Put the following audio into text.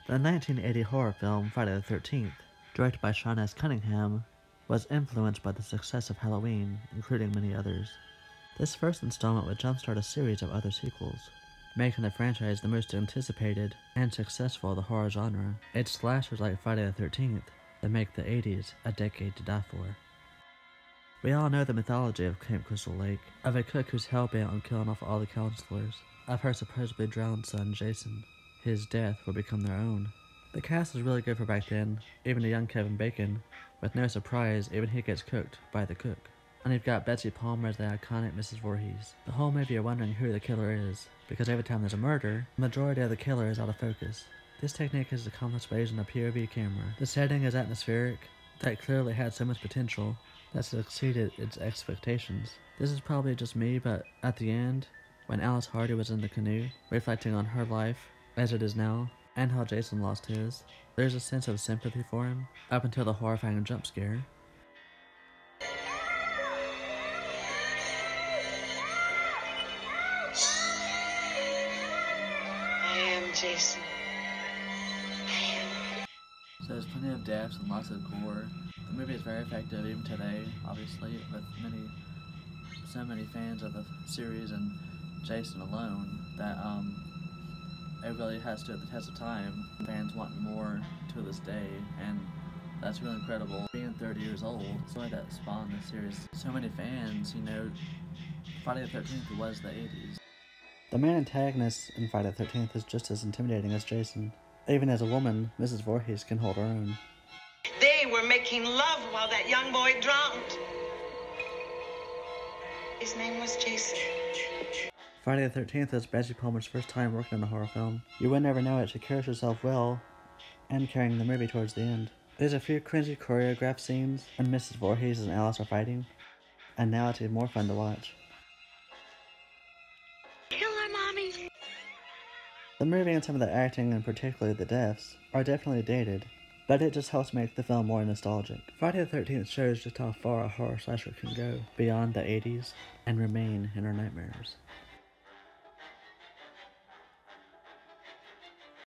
The 1980 horror film Friday the 13th, directed by Sean S. Cunningham, was influenced by the success of Halloween, including many others. This first installment would jumpstart a series of other sequels, making the franchise the most anticipated and successful of the horror genre. It's slashers like Friday the 13th that make the 80s a decade to die for. We all know the mythology of Camp Crystal Lake, of a cook who's hell-bent on killing off all the counselors, of her supposedly drowned son Jason. His death will become their own. The cast is really good for back then, even a young Kevin Bacon. With no surprise, even he gets cooked by the cook. And you've got Betsy Palmer as the iconic Mrs. Voorhees. The whole movie you're wondering who the killer is, because every time there's a murder, the majority of the killer is out of focus. This technique is accomplished by using a POV camera. The setting is atmospheric, that clearly had so much potential, that exceeded its expectations. This is probably just me, but at the end, when Alice Hardy was in the canoe, reflecting on her life as it is now, and how Jason lost his, there's a sense of sympathy for him, up until the horrifying jump scare. I am Jason. So there's plenty of deaths and lots of gore. The movie is very effective even today, obviously, with so many fans of the series and Jason alone, that it really has stood the test of time. Fans want more to this day, and that's really incredible. Being 30 years old, something that spawned this series. So many fans, Friday the 13th was the 80s. The main antagonist in Friday the 13th is just as intimidating as Jason. Even as a woman, Mrs. Voorhees can hold her own. They were making love while that young boy drowned. His name was Jason. Friday the 13th is Betsy Palmer's first time working in a horror film. You would never know it, she carries herself well, and carrying the movie towards the end. There's a few cringy choreographed scenes when Mrs. Voorhees and Alice are fighting, and now it's even more fun to watch. Kill her, Mommy. The movie and some of the acting, and particularly the deaths, are definitely dated, but it just helps make the film more nostalgic. Friday the 13th shows just how far a horror slasher can go beyond the 80s and remain in our nightmares.